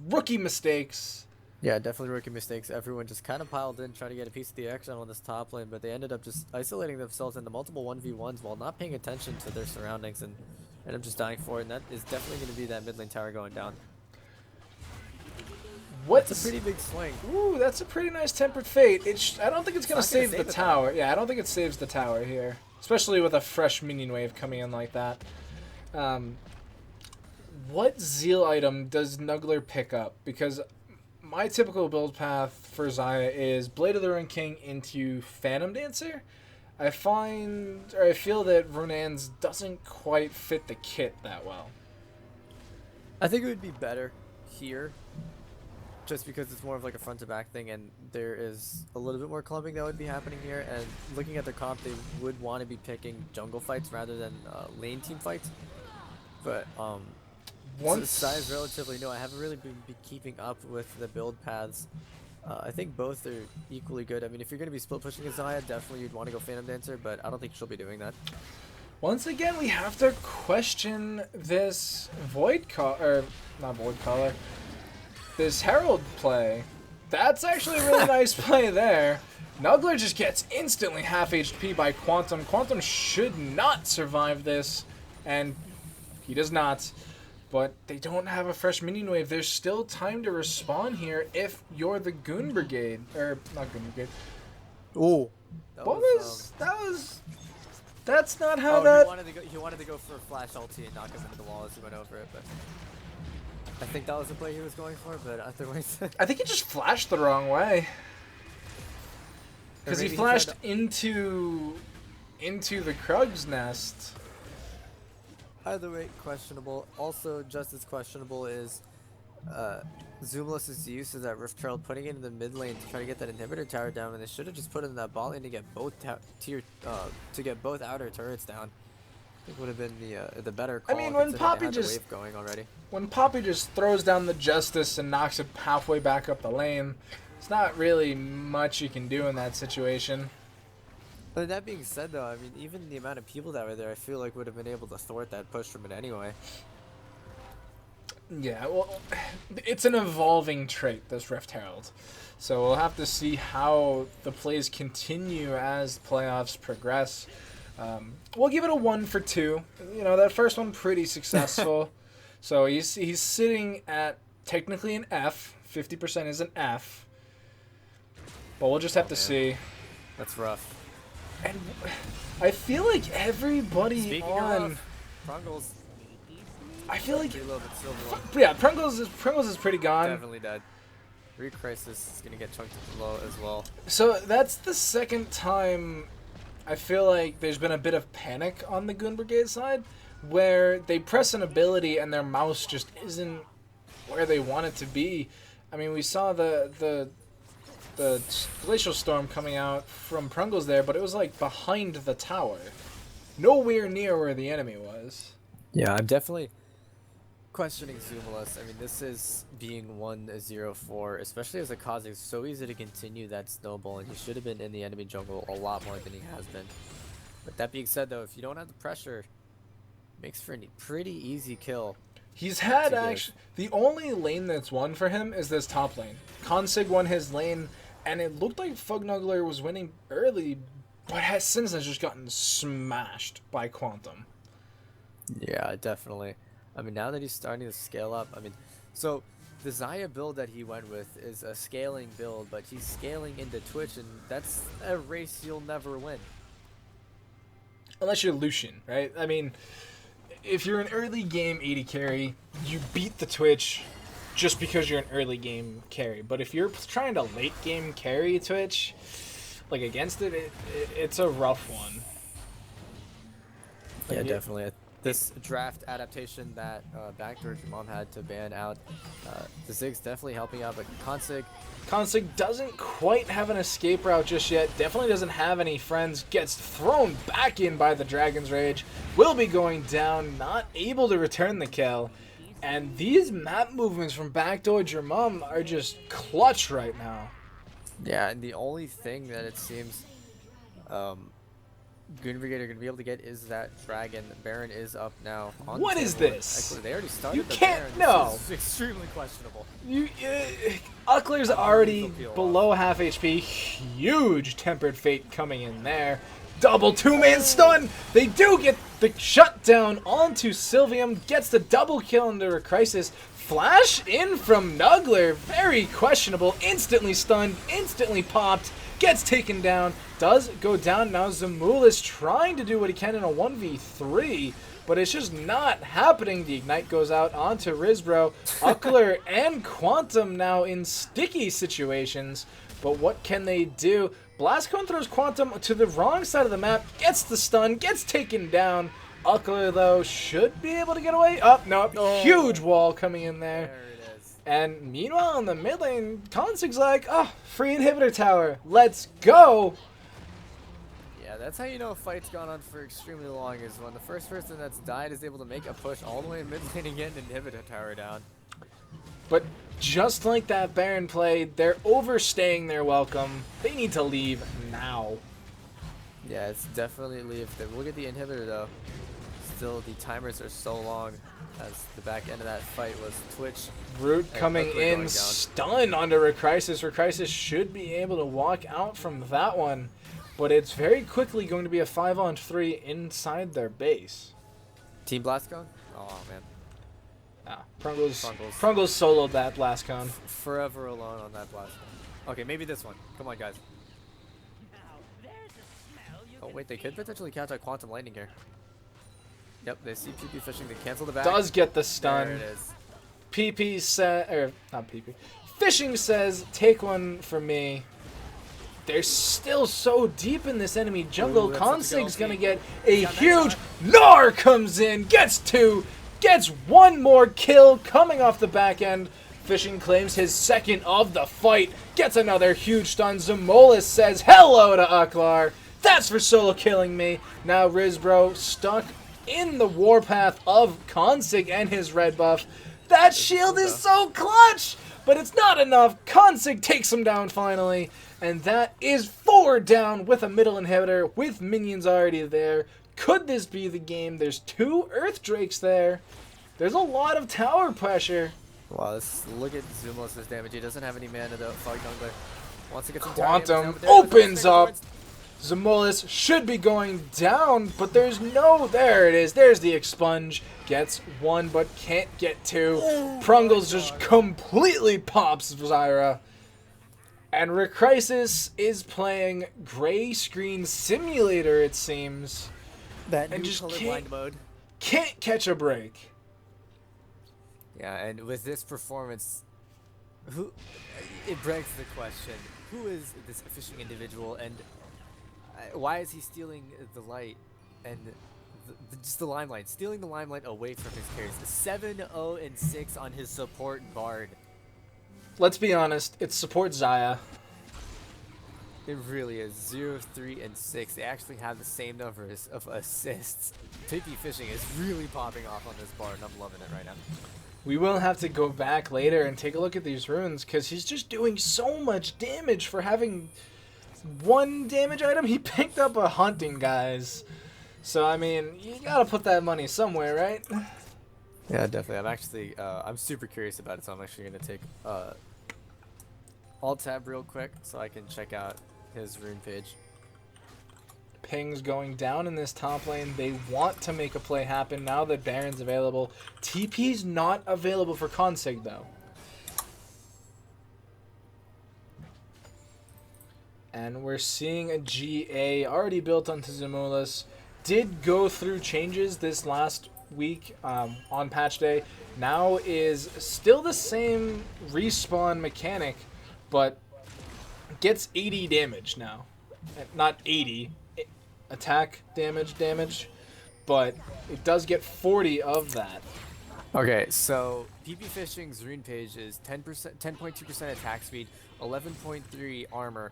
[SPEAKER 1] Rookie mistakes.
[SPEAKER 2] Yeah, definitely rookie mistakes. Everyone just kind of piled in, trying to get a piece of the action on this top lane, but they ended up just isolating themselves into multiple 1v1s while not paying attention to their surroundings and ended up just dying for it, and that is definitely going to be that mid lane tower going down. That's a pretty big swing.
[SPEAKER 1] Ooh, that's a pretty nice tempered fate. I don't think it's going to save the tower. Yeah, I don't think it saves the tower here, especially with a fresh minion wave coming in like that. What Zeal item does Nuggler pick up? Because my typical build path for Xayah is Blade of the Ruin King into Phantom Dancer. I feel that Runan's doesn't quite fit the kit that well.
[SPEAKER 2] I think it would be better here, just because it's more of like a front to back thing, and there is a little bit more clumping that would be happening here. And looking at their comp, they would want to be picking jungle fights rather than lane team fights. But since Xayah's relatively new, I haven't really been keeping up with the build paths. I think both are equally good. I mean, if you're going to be split pushing a Xayah, definitely you'd want to go Phantom Dancer, but I don't think she'll be doing that.
[SPEAKER 1] Once again, we have to question this this Herald play. That's actually a really nice play there. Nuggler just gets instantly half HP by Quantum. Quantum should not survive this, and he does not. But they don't have a fresh minion wave. There's still time to respawn here if you're the Goon Brigade. Or, not Goon Brigade.
[SPEAKER 2] Ooh.
[SPEAKER 1] That's not how that...
[SPEAKER 2] He wanted to go for a flash ulti and knock him into the wall as he went over it, but... I think that was the play he was going for, but otherwise...
[SPEAKER 1] I think he just flashed the wrong way. Because he flashed into the Krug's nest.
[SPEAKER 2] Either way, questionable. Also, just as questionable is Zoomless's use of that Rift Herald, putting it in the mid lane to try to get that inhibitor tower down, and they should have just put it in that bot lane to get both outer turrets down. I think would have been the better call.
[SPEAKER 1] I mean, when Poppy just throws down the Justice and knocks it halfway back up the lane, it's not really much you can do in that situation.
[SPEAKER 2] But that being said, though, I mean, even the amount of people that were there, I feel like would have been able to thwart that push from it anyway.
[SPEAKER 1] Yeah, well, it's an evolving trait, this Rift Herald. So we'll have to see how the plays continue as playoffs progress. We'll give it a 1 for 2. You know, that first one pretty successful. So he's sitting at technically an F. 50% is an F. But we'll just have to see.
[SPEAKER 2] That's rough.
[SPEAKER 1] And I feel like everybody
[SPEAKER 2] Speaking
[SPEAKER 1] on...
[SPEAKER 2] of, Prungles.
[SPEAKER 1] I feel like...
[SPEAKER 2] A little bit silver one.
[SPEAKER 1] Yeah, Prungles is pretty gone.
[SPEAKER 2] Definitely dead. Crisis is going to get chunked low as well.
[SPEAKER 1] So that's the second time I feel like there's been a bit of panic on the Goon Brigade side, where they press an ability and their mouse just isn't where they want it to be. I mean, we saw the Glacial Storm coming out from Prungles there, but it was like behind the tower. Nowhere near where the enemy was.
[SPEAKER 2] Yeah, I'm definitely questioning Zumulus. I mean, this is being 1-0-4, especially as a Kha'Zix. It's so easy to continue that snowball, and he should have been in the enemy jungle a lot more than he has been. But that being said, though, if you don't have the pressure, it makes for a pretty easy kill.
[SPEAKER 1] He's had actually the only lane that's won for him is this top lane. Consig won his lane, and it looked like Fugnuggler was winning early, but has since then just gotten smashed by Quantum.
[SPEAKER 2] Yeah, definitely. I mean, now that he's starting to scale up, I mean, so the Xayah build that he went with is a scaling build, but he's scaling into Twitch, and that's a race you'll never win.
[SPEAKER 1] Unless you're Lucian, right? I mean, if you're an early game AD carry, you beat the Twitch just because you're an early game carry. But if you're trying to late game carry Twitch, like against it, it's a rough one.
[SPEAKER 2] Like, yeah, definitely. This draft adaptation that Backdoored your mom had to ban out, the Zig's definitely helping out, but
[SPEAKER 1] Consig doesn't quite have an escape route just yet. Definitely doesn't have any friends. Gets thrown back in by the Dragon's Rage. Will be going down. Not able to return the kill. And these map movements from Backdoored your mom are just clutch right now.
[SPEAKER 2] Yeah, and the only thing that it seems Goon Brigade are going to be able to get is that dragon. Baron is up now.
[SPEAKER 1] What is this?
[SPEAKER 2] Actually, they already started
[SPEAKER 1] you
[SPEAKER 2] the
[SPEAKER 1] can't,
[SPEAKER 2] Baron.
[SPEAKER 1] no.
[SPEAKER 2] This is extremely questionable.
[SPEAKER 1] Uckler's already below half HP. Huge Tempered Fate coming in there. Double two-man stun. They do get the shutdown onto Sylvium. Gets the double kill into a Crisis. Flash in from Nuggler. Very questionable. Instantly stunned. Instantly popped. Gets taken down. Does go down now. Zamul trying to do what he can in a 1v3, but it's just not happening. The Ignite goes out onto Rizbro. Uckler and Quantum now in sticky situations, but what can they do? Blastcone throws Quantum to the wrong side of the map, gets the stun, gets taken down. Uckler, though, should be able to get away. Oh, no, huge wall coming in there. And meanwhile, in the mid lane, Consig's like, oh, free inhibitor tower. Let's go.
[SPEAKER 2] Yeah, that's how you know a fight's gone on for extremely long, is when the first person that's died is able to make a push all the way in mid lane and get an inhibitor tower down.
[SPEAKER 1] But just like that Baron play, they're overstaying their welcome. They need to leave now.
[SPEAKER 2] Yeah, it's definitely leave. They will get the inhibitor, though. Still, the timers are so long, as the back end of that fight was Twitch.
[SPEAKER 1] Root coming in, stun onto Recrisis. Recrisis should be able to walk out from that one, but it's very quickly going to be a 5-on-3 inside their base.
[SPEAKER 2] Team Blastcone? Oh, man.
[SPEAKER 1] Ah, Prungles soloed that Blastcone.
[SPEAKER 2] Forever alone on that Blastcone. Okay, maybe this one. Come on, guys. Oh, wait, they could potentially catch a Quantum Lightning here. Yep, they see PP fishing. They cancel the back.
[SPEAKER 1] Does get the stun.
[SPEAKER 2] There it is.
[SPEAKER 1] PP says, or not PP. Fishing says, take one for me. They're still so deep in this enemy jungle. Consig's gonna get a huge Gnar comes in, gets two, gets one more kill coming off the back end. Fishing claims his second of the fight, gets another huge stun. Zamolis says hello to Uklar. That's for solo killing me. Now Rizbro stuck in the warpath of Consig and his red buff. That shield is so clutch, but it's not enough. Consig takes him down finally, and that is 4 down with a middle inhibitor with minions already there. Could this be the game? There's 2 Earth Drakes there. There's a lot of tower pressure.
[SPEAKER 2] Wow, look at Zumos' damage. He doesn't have any mana to fight Jungler. Once he gets some
[SPEAKER 1] Quantum opens up. Zamolis should be going down, but there's no... There it is. There's the expunge. Gets one, but can't get two. Prungles just completely pops Zyra. And Rick Crisis is playing Gray Screen Simulator, it seems.
[SPEAKER 2] That
[SPEAKER 1] and
[SPEAKER 2] new
[SPEAKER 1] just
[SPEAKER 2] colorblind mode.
[SPEAKER 1] Can't catch a break.
[SPEAKER 2] Yeah, and with this performance, it begs the question, who is this fishing individual, and why is he stealing the light and just the limelight, stealing the limelight away from his carries? 7-0-6 on his support Bard.
[SPEAKER 1] Let's be honest, it's support Xayah.
[SPEAKER 2] It really is. 0-3-6. They actually have the same numbers of assists. PP Fishing is really popping off on this Bard, and I'm loving it right now.
[SPEAKER 1] We will have to go back later and take a look at these runes, because he's just doing so much damage for having one damage item. He picked up a hunting, guys. So, I mean, you gotta put that money somewhere, right?
[SPEAKER 2] Yeah, definitely. I'm actually, I'm super curious about it, so I'm actually going to take Alt-Tab real quick so I can check out his rune page.
[SPEAKER 1] Ping's going down in this top lane. They want to make a play happen now that Baron's available. TP's not available for Consig, though. And we're seeing a GA already built onto Zamulus. Did go through changes this last week on patch day. Now is still the same respawn mechanic, but gets 80 damage now. Not 80. Attack damage, but it does get 40 of that.
[SPEAKER 2] Okay, so PP Fishing's rune page is 10.2% attack speed, 11.3 armor,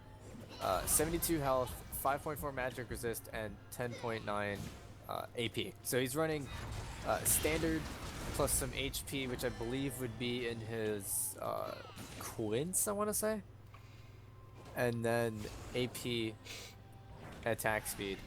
[SPEAKER 2] 72 health, 5.4 magic resist, and 10.9 AP. So he's running standard plus some HP, which I believe would be in his Quince, I want to say, and then AP attack speed.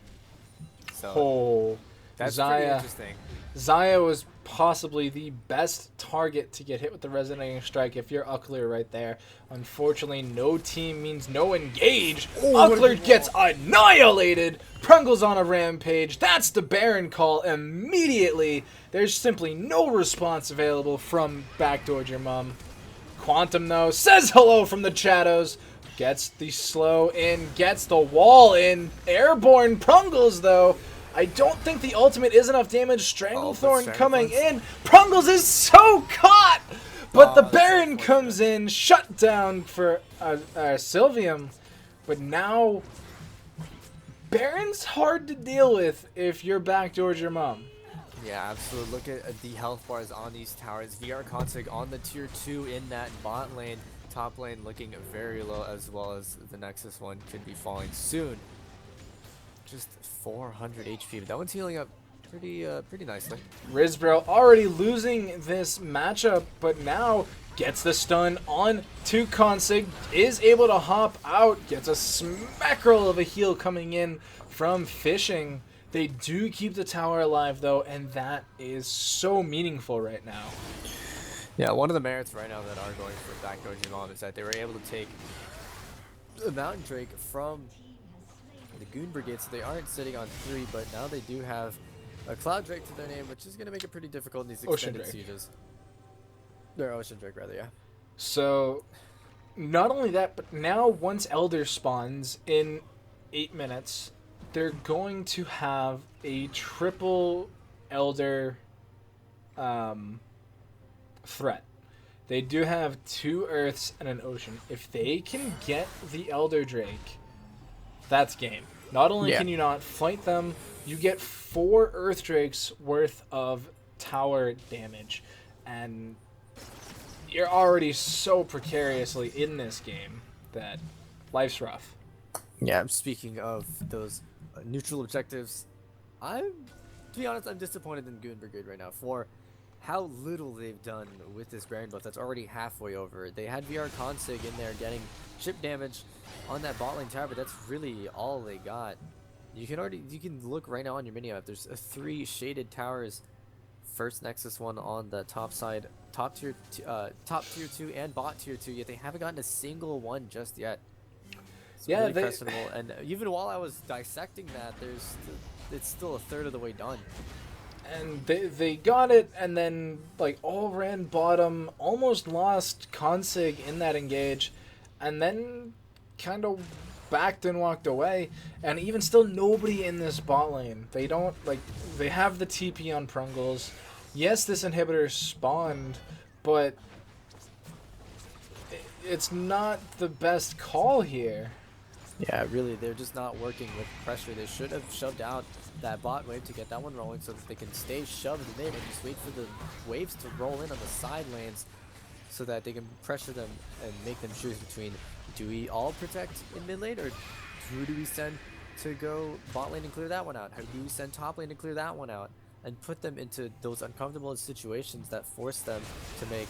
[SPEAKER 2] So that's pretty interesting.
[SPEAKER 1] Xayah was possibly the best target to get hit with the Resonating Strike if you're Uckler right there. Unfortunately, no team means no engage. Uckler gets annihilated. Prungle's on a rampage. That's the Baron call immediately. There's simply no response available from Backdoored Your Mum. Quantum, though, says hello from the Shadows. Gets the slow in, gets the wall in. Airborne Prungles, though. I don't think the ultimate is enough damage. Stranglethorn coming in. Prungles is so caught! But the Baron comes in, shut down for Sylvium. But now, Baron's hard to deal with if you're Backdoored Your Mum.
[SPEAKER 2] Yeah, absolutely. Look at the health bars on these towers. VR Consig on the tier 2 in that bot lane. Top lane looking very low, as well as the Nexus one could be falling soon. Just 400 HP, but that one's healing up pretty nicely.
[SPEAKER 1] Rizbro already losing this matchup, but now gets the stun on to Consig, is able to hop out, gets a smackerel of a heal coming in from Fishing. They do keep the tower alive, though, and that is so meaningful right now.
[SPEAKER 2] Yeah, one of the merits right now that are going for Backdoored Your Mum is that they were able to take the Mountain Drake from the Goon Brigade, so they aren't sitting on 3, but now they do have a Cloud Drake to their name, which is going to make it pretty difficult in these extended sieges. Their Ocean Drake, rather, yeah.
[SPEAKER 1] So, not only that, but now once Elder spawns in 8 minutes, they're going to have a triple Elder threat. They do have 2 Earths and an Ocean. If they can get the Elder Drake, that's game. Not only can you not fight them, you get 4 Earth Drakes worth of tower damage. And you're already so precariously in this game that life's rough.
[SPEAKER 2] Yeah, speaking of those neutral objectives, to be honest, I'm disappointed in Goon Brigade right now for how little they've done with this Baron buff that's already halfway over. They had VR Consig in there getting chip damage on that bot lane tower, but that's really all they got. You can look right now on your mini map. There's 3 shaded towers. First Nexus one on the top side, top tier 2 and bot tier 2, yet they haven't gotten a single one just yet. It's really questionable. And even while I was dissecting that, it's still a third of the way done.
[SPEAKER 1] And they got it, and then like all ran bottom, almost lost Consig in that engage, and then kind of backed and walked away. And even still, nobody in this bot lane. They don't, like, they have the TP on Prungles. Yes, this inhibitor spawned, but it's not the best call here.
[SPEAKER 2] Yeah, really, they're just not working with pressure. They should have shoved out that bot wave to get that one rolling so that they can stay shoved in and just wait for the waves to roll in on the side lanes so that they can pressure them and make them choose between, do we all protect in mid lane, or who do we send to go bot lane and clear that one out? How do we send top lane to clear that one out? And put them into those uncomfortable situations that force them to make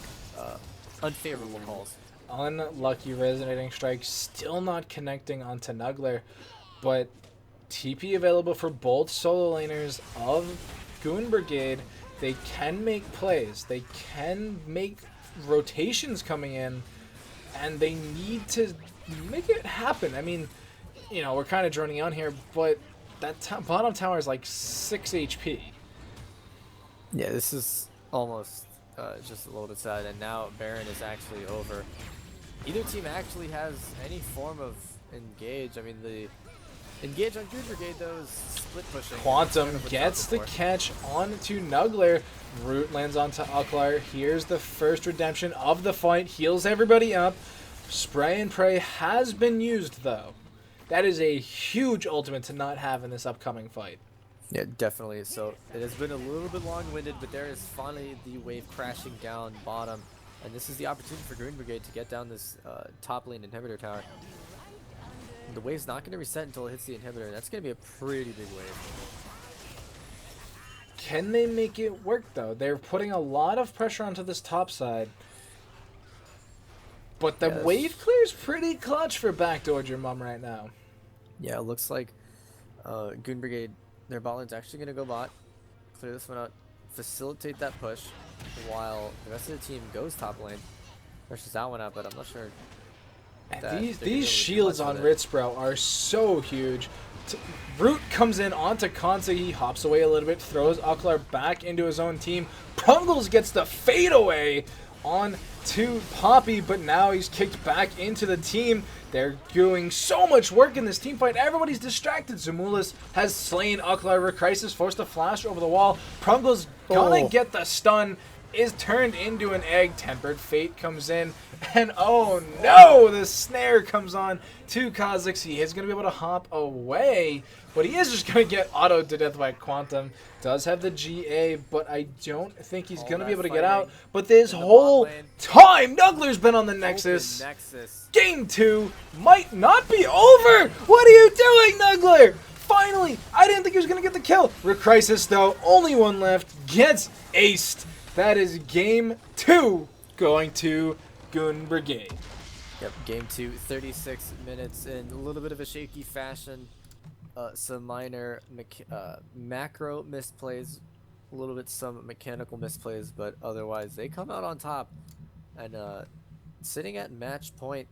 [SPEAKER 2] unfavorable calls.
[SPEAKER 1] Unlucky resonating strike, still not connecting onto Nuggler, but TP available for both solo laners of Goon Brigade. They can make plays, they can make rotations coming in, and they need to make it happen. I mean, you know, we're kind of droning on here, but that bottom tower is like 6 HP.
[SPEAKER 2] Yeah, this is almost just a little bit sad, and now Baron is actually over. Either team actually has any form of engage. I mean, the engage on Goon Brigade, though, is split pushing.
[SPEAKER 1] Quantum gets the catch onto Nuggler. Root lands onto Uklar. Here's the first redemption of the fight. Heals everybody up. Spray and pray has been used, though. That is a huge ultimate to not have in this upcoming fight.
[SPEAKER 2] Yeah, definitely. So it has been a little bit long-winded, but there is finally the wave crashing down bottom. And this is the opportunity for Goon Brigade to get down this top lane inhibitor tower. The wave's not going to reset until it hits the inhibitor, and that's going to be a pretty big wave.
[SPEAKER 1] Can they make it work, though? They're putting a lot of pressure onto this top side. But the wave clear's pretty clutch for Backdoored your mum right now.
[SPEAKER 2] Yeah, it looks like Goon Brigade, their bot lane's actually going to go bot, clear this one out, facilitate that push, while the rest of the team goes top lane, pushes that one out, but I'm not sure.
[SPEAKER 1] These shields on Ritzbro are so huge. Root comes in onto Kansa, he hops away a little bit, throws Uklar back into his own team. Prungles gets the fade away on to Poppy, but now he's kicked back into the team. They're doing so much work in this team fight. Everybody's distracted. Zamulis has slain Uklar. Crisis forced a flash over the wall. Prungle's gonna get the stun, is turned into an egg. Tempered Fate comes in, and oh no, the snare comes on to Kha'Zix. He is going to be able to hop away, but he is just going to get autoed to death by Quantum. Does have the GA, but I don't think he's going to be able to get out. But this whole time, Nuggler's been on the Nexus. Game 2 might not be over. What are you doing, Nuggler? Finally, I didn't think he was going to get the kill. Crisis, though, only one left, gets aced. That is game 2 going to Goon Brigade.
[SPEAKER 2] Yep, game 2, 36 minutes in a little bit of a shaky fashion. Some minor macro misplays, a little bit some mechanical misplays, but otherwise they come out on top. And sitting at match point,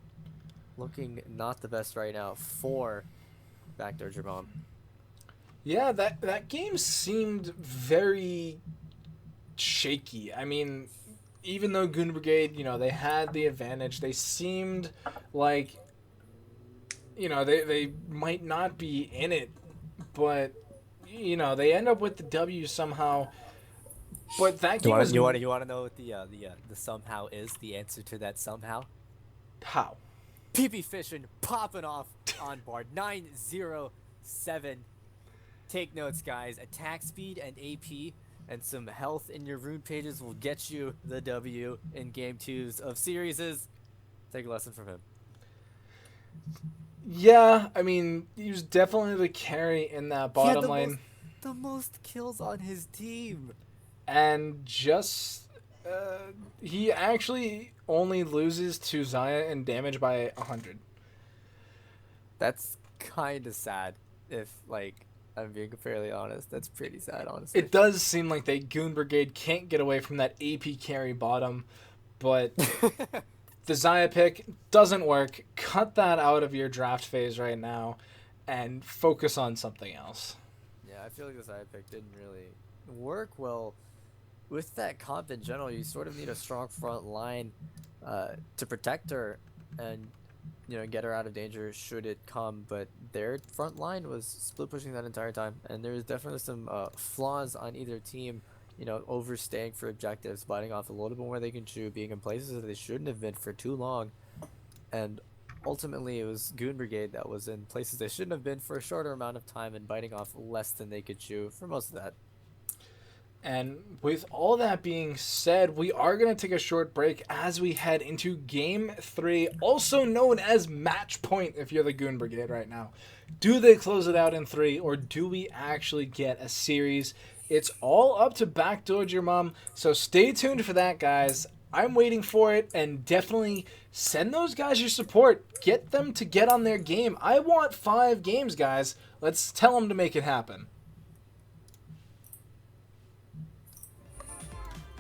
[SPEAKER 2] looking not the best right now for Backdoored your mom.
[SPEAKER 1] Yeah, that game seemed very shaky. I mean, even though Goon Brigade, you know, they had the advantage, they seemed like, you know, they might not be in it, but, you know, they end up with the W somehow. But that game
[SPEAKER 2] you want to know what the somehow is? The answer to that somehow?
[SPEAKER 1] How?
[SPEAKER 2] PP Fishing popping off on board 907. Take notes, guys. Attack speed and AP and some health in your rune pages will get you the W in game 2s of series. Take a lesson from him.
[SPEAKER 1] Yeah, I mean, he was definitely the carry in that bottom lane.
[SPEAKER 2] The most kills on his team.
[SPEAKER 1] And just, he actually only loses to Xayah in damage by 100.
[SPEAKER 2] That's kind of sad, if, like, I'm being fairly honest. That's pretty sad, honestly.
[SPEAKER 1] It does seem like they Goon Brigade can't get away from that AP carry bottom, but the Xayah pick doesn't work. Cut that out of your draft phase right now and focus on something else.
[SPEAKER 2] Yeah, I feel like the Xayah pick didn't really work well. With that comp in general, you sort of need a strong front line to protect her, and get her out of danger should it come. But their front line was split pushing that entire time, and there was definitely some flaws on either team. Overstaying for objectives, biting off a little bit more they can chew, being in places that they shouldn't have been for too long, and ultimately it was Goon Brigade that was in places they shouldn't have been for a shorter amount of time and biting off less than they could chew for most of that.
[SPEAKER 1] And with all that being said, we are going to take a short break as we head into Game 3, also known as Match Point if you're the Goon Brigade right now. Do they close it out in 3, or do we actually get a series? It's all up to Backdoored Your Mom, so stay tuned for that, guys. I'm waiting for it, and definitely send those guys your support. Get them to get on their game. I want 5 games, guys. Let's tell them to make it happen.